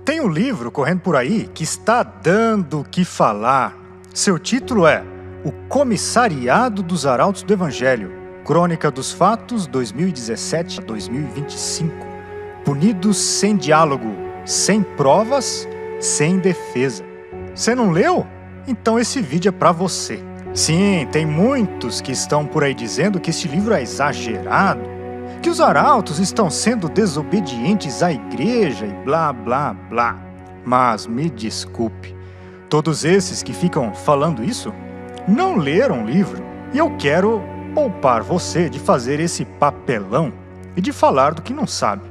Tem um livro correndo por aí que está dando o que falar. Seu título é O Comissariado dos Arautos do Evangelho, Crônica dos Fatos 2017 a 2025. Punidos sem diálogo, sem provas, sem defesa. Você não leu? Então esse vídeo é para você. Sim, tem muitos que estão por aí dizendo que este livro é exagerado, que os arautos estão sendo desobedientes à igreja e blá, blá, blá. Mas me desculpe, todos esses que ficam falando isso não leram o livro, e eu quero poupar você de fazer esse papelão e de falar do que não sabe.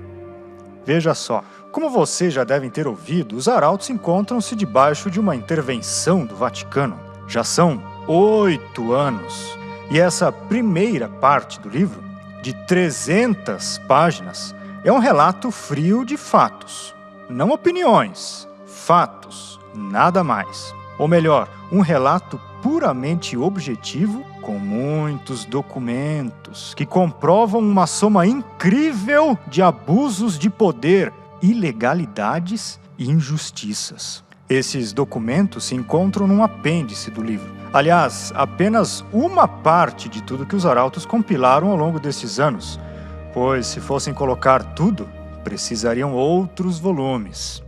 Veja só, como vocês já devem ter ouvido, os arautos encontram-se debaixo de uma intervenção do Vaticano. Já são 8 anos, e essa primeira parte do livro, de 300 páginas, é um relato frio de fatos, não opiniões, fatos, nada mais. Ou melhor, um relato puramente objetivo, com muitos documentos que comprovam uma soma incrível de abusos de poder, ilegalidades e injustiças. Esses documentos se encontram num apêndice do livro. Aliás, apenas uma parte de tudo que os arautos compilaram ao longo desses anos, pois se fossem colocar tudo, precisariam outros volumes.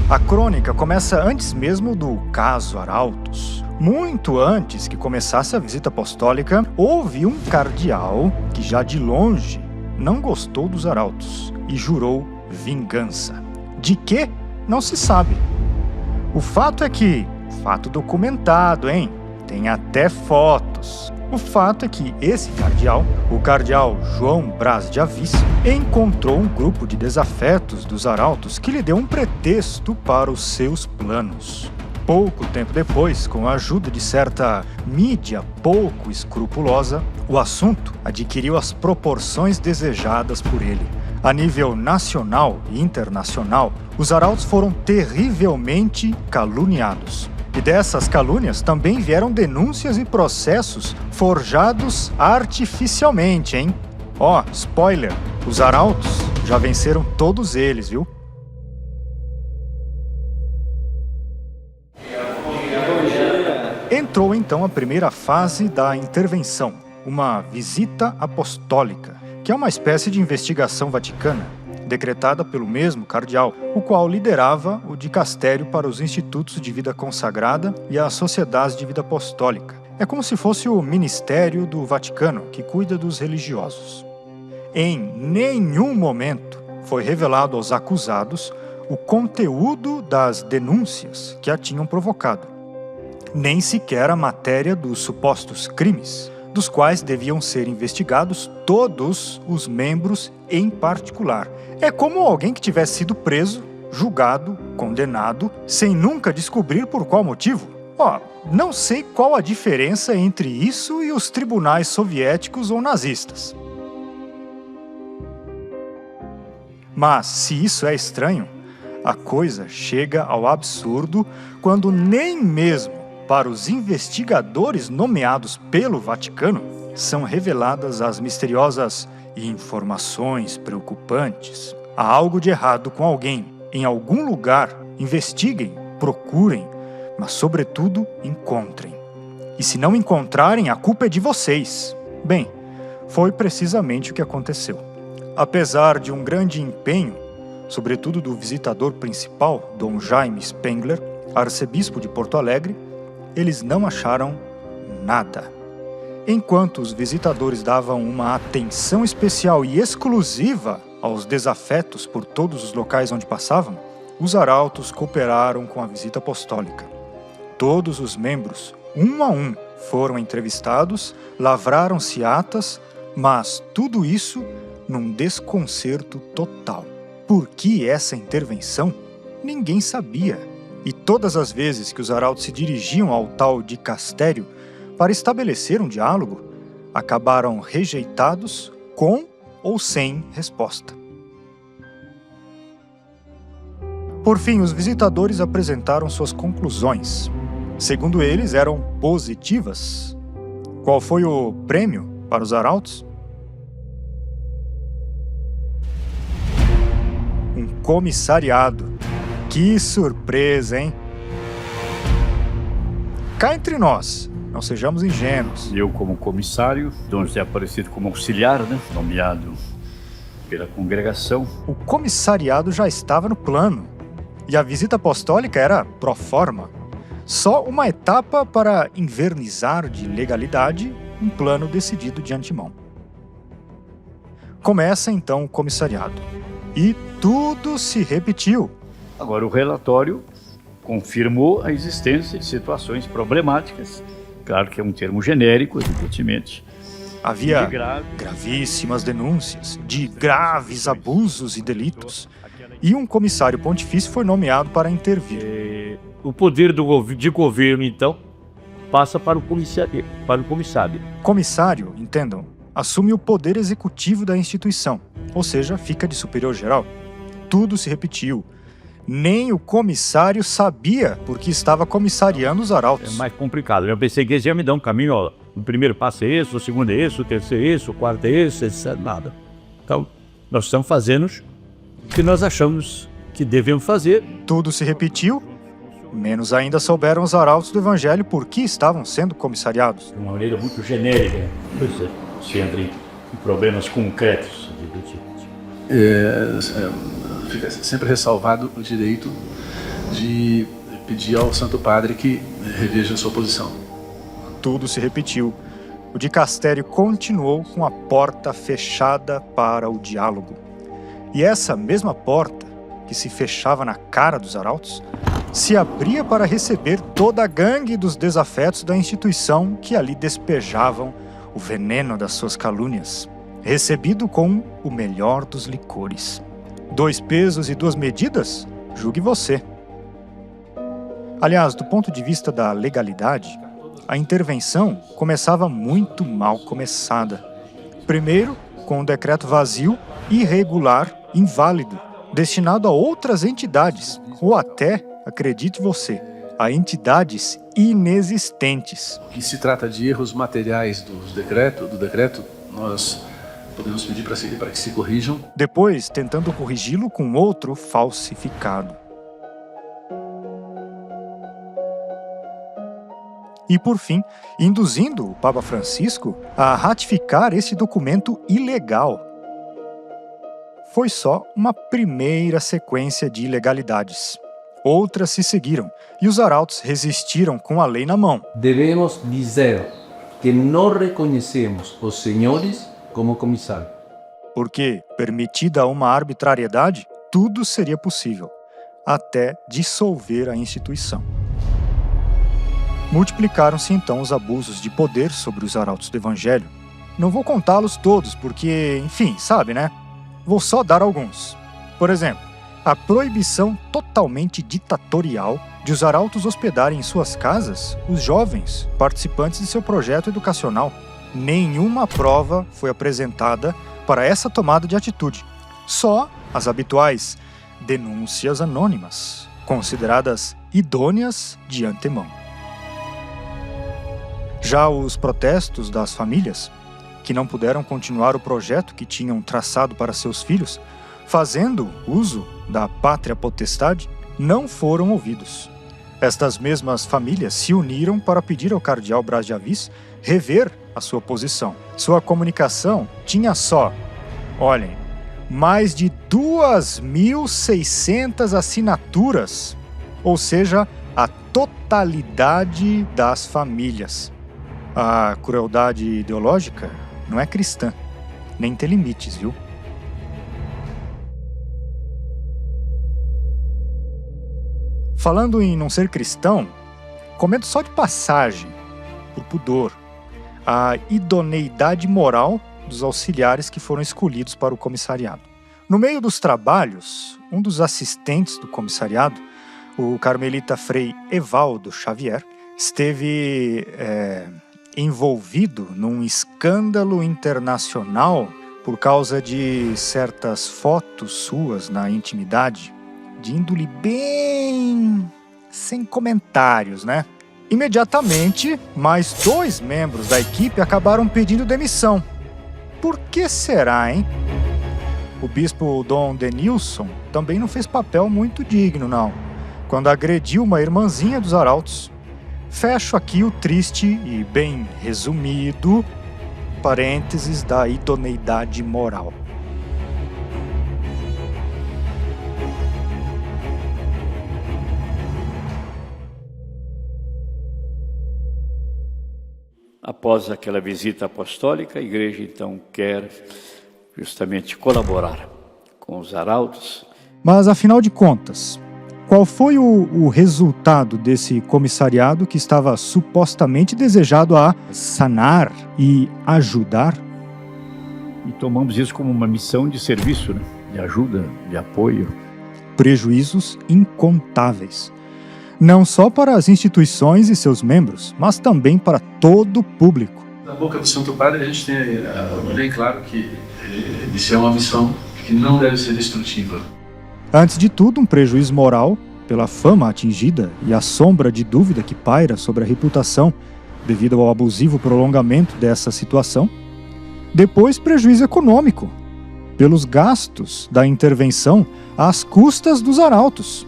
A crônica começa antes mesmo do caso Arautos. Muito antes que começasse a visita apostólica, houve um cardeal que já de longe não gostou dos arautos e jurou vingança. De quê? Não se sabe. O fato é que, fato documentado, hein? Tem até fotos. O fato é que esse cardeal, o cardeal João Braz de Avis, encontrou um grupo de desafetos dos arautos que lhe deu um pretexto para os seus planos. Pouco tempo depois, com a ajuda de certa mídia pouco escrupulosa, o assunto adquiriu as proporções desejadas por ele. A nível nacional e internacional, os arautos foram terrivelmente caluniados. E dessas calúnias também vieram denúncias e processos forjados artificialmente, hein? Ó, spoiler, os arautos já venceram todos eles, viu? Entrou então a primeira fase da intervenção, uma visita apostólica, que é uma espécie de investigação vaticana, decretada pelo mesmo cardeal, o qual liderava o dicastério para os institutos de vida consagrada e as sociedades de vida apostólica. É como se fosse o ministério do Vaticano, que cuida dos religiosos. Em nenhum momento foi revelado aos acusados o conteúdo das denúncias que a tinham provocado, nem sequer a matéria dos supostos crimes, dos quais deviam ser investigados todos os membros em particular. É como alguém que tivesse sido preso, julgado, condenado, sem nunca descobrir por qual motivo. Não sei qual a diferença entre isso e os tribunais soviéticos ou nazistas. Mas, se isso é estranho, a coisa chega ao absurdo quando nem mesmo para os investigadores nomeados pelo Vaticano são reveladas as misteriosas informações preocupantes. Há algo de errado com alguém em algum lugar. Investiguem, procurem, mas sobretudo encontrem. E se não encontrarem, a culpa é de vocês. Bem, foi precisamente o que aconteceu. Apesar de um grande empenho, sobretudo do visitador principal, Dom Jaime Spengler, arcebispo de Porto Alegre, eles não acharam nada. Enquanto os visitadores davam uma atenção especial e exclusiva aos desafetos por todos os locais onde passavam, os arautos cooperaram com a visita apostólica. Todos os membros, um a um, foram entrevistados, lavraram-se atas, mas tudo isso num desconcerto total. Por que essa intervenção? Ninguém sabia. E todas as vezes que os arautos se dirigiam ao tal dicastério para estabelecer um diálogo, acabaram rejeitados com ou sem resposta. Por fim, os visitadores apresentaram suas conclusões. Segundo eles, eram positivas. Qual foi o prêmio para os arautos? um comissariado. Que surpresa, hein? Cá entre nós, não sejamos ingênuos. Eu, como comissário, Dom José Aparecido como auxiliar, nomeado pela congregação. O comissariado já estava no plano, e a visita apostólica era pro forma. Só uma etapa para invernizar de legalidade um plano decidido de antemão. Começa então o comissariado. E tudo se repetiu. Agora, o relatório confirmou a existência de situações problemáticas. Claro que é um termo genérico, evidentemente. Havia gravíssimas denúncias de graves abusos e delitos. E um comissário pontifício foi nomeado para intervir. O poder de governo, então, passa para o comissário. Comissário, entendam, assume o poder executivo da instituição, ou seja, fica de superior geral. Tudo se repetiu. Nem o comissário sabia porque estava comissariando os arautos. É mais complicado. Eu pensei que eles iam me dar um caminho, ó. O primeiro passo é esse, o segundo é esse, o terceiro é esse, o quarto é esse, etc. Nada. Então, nós estamos fazendo o que nós achamos que devemos fazer. Tudo se repetiu, menos ainda souberam os arautos do Evangelho por que estavam sendo comissariados. De uma maneira muito genérica, se entra em problemas concretos. Fica sempre ressalvado o direito de pedir ao Santo Padre que reveja a sua posição. Tudo se repetiu. O dicastério continuou com a porta fechada para o diálogo. E essa mesma porta, que se fechava na cara dos arautos, se abria para receber toda a gangue dos desafetos da instituição que ali despejavam o veneno das suas calúnias, recebido com o melhor dos licores. 2 pesos e 2 medidas? Julgue você. Aliás, do ponto de vista da legalidade, a intervenção começava muito mal começada. Primeiro, com um decreto vazio, irregular, inválido, destinado a outras entidades, ou até, acredite você, a entidades inexistentes. Que se trata de erros materiais do decreto, nós podemos pedir para que se corrijam. Depois, tentando corrigi-lo com outro falsificado. E, por fim, induzindo o Papa Francisco a ratificar esse documento ilegal. Foi só uma primeira sequência de ilegalidades. Outras se seguiram, e os arautos resistiram com a lei na mão. Devemos dizer que não reconhecemos os senhores como comissário. Porque, permitida uma arbitrariedade, tudo seria possível, até dissolver a instituição. Multiplicaram-se então os abusos de poder sobre os arautos do Evangelho. Não vou contá-los todos, porque, enfim, sabe, né? Vou só dar alguns. Por exemplo, a proibição totalmente ditatorial de os arautos hospedarem em suas casas os jovens participantes de seu projeto educacional. Nenhuma prova foi apresentada para essa tomada de atitude. Só as habituais denúncias anônimas, consideradas idôneas de antemão. Já os protestos das famílias, que não puderam continuar o projeto que tinham traçado para seus filhos, fazendo uso da pátria potestade, não foram ouvidos. Estas mesmas famílias se uniram para pedir ao cardeal Braz de Avis rever a sua posição. Sua comunicação tinha só, olhem, mais de 2.600 assinaturas, ou seja, a totalidade das famílias. A crueldade ideológica não é cristã, nem tem limites, viu? Falando em não ser cristão, comento só de passagem, por pudor, a idoneidade moral dos auxiliares que foram escolhidos para o comissariado. No meio dos trabalhos, um dos assistentes do comissariado, o carmelita Frei Evaldo Xavier, esteve envolvido num escândalo internacional por causa de certas fotos suas na intimidade, de índole bem sem comentários, né? Imediatamente, mais 2 membros da equipe acabaram pedindo demissão. Por que será, hein? O bispo Dom Denilson também não fez papel muito digno, não, quando agrediu uma irmãzinha dos arautos. Fecho aqui o triste e bem resumido parênteses da idoneidade moral. Após aquela visita apostólica, a igreja então quer justamente colaborar com os arautos. Mas, afinal de contas, qual foi o resultado desse comissariado que estava supostamente desejado a sanar e ajudar? E tomamos isso como uma missão de serviço, né? De ajuda, de apoio. Prejuízos incontáveis. Não só para as instituições e seus membros, mas também para todo o público. Na boca do Santo Padre a gente tem bem claro que isso é uma missão que não deve ser destrutiva. Antes de tudo, um prejuízo moral pela fama atingida e a sombra de dúvida que paira sobre a reputação devido ao abusivo prolongamento dessa situação. Depois, prejuízo econômico pelos gastos da intervenção às custas dos arautos.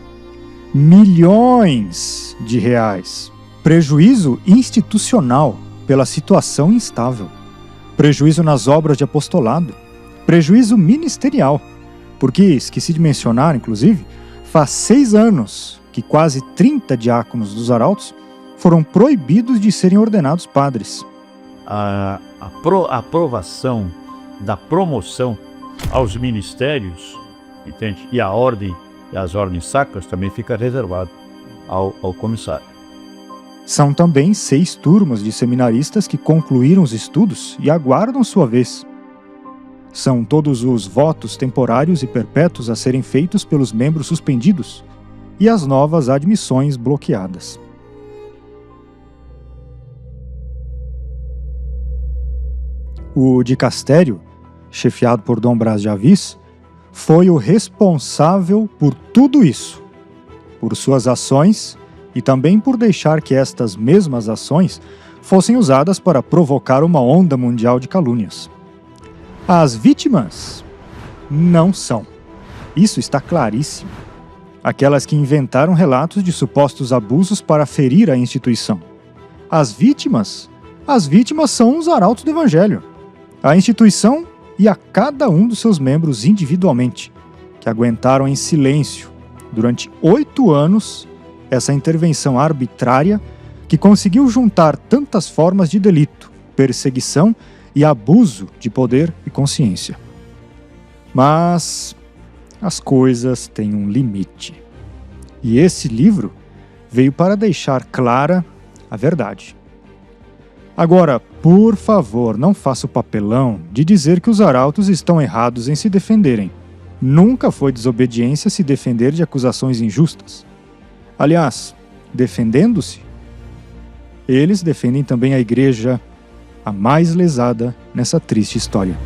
Milhões de reais. Prejuízo institucional pela situação instável. Prejuízo nas obras de apostolado. Prejuízo ministerial. Porque, esqueci de mencionar, inclusive, faz 6 anos que quase 30 diáconos dos arautos foram proibidos de serem ordenados padres. A aprovação da promoção aos ministérios, entende? E a ordem e as ordens sacras também fica reservado ao comissário. São também 6 turmas de seminaristas que concluíram os estudos e aguardam sua vez. São todos os votos temporários e perpétuos a serem feitos pelos membros suspendidos e as novas admissões bloqueadas. O dicastério, chefiado por Dom Brás de Avis, foi o responsável por tudo isso, por suas ações e também por deixar que estas mesmas ações fossem usadas para provocar uma onda mundial de calúnias. As vítimas não são. Isso está claríssimo. Aquelas que inventaram relatos de supostos abusos para ferir a instituição. As vítimas são os arautos do Evangelho. A instituição e a cada um dos seus membros individualmente, que aguentaram em silêncio durante 8 anos essa intervenção arbitrária que conseguiu juntar tantas formas de delito, perseguição e abuso de poder e consciência. Mas as coisas têm um limite. E esse livro veio para deixar clara a verdade. Agora, por favor, não faça o papelão de dizer que os arautos estão errados em se defenderem. Nunca foi desobediência se defender de acusações injustas. Aliás, defendendo-se, eles defendem também a igreja, a mais lesada nessa triste história.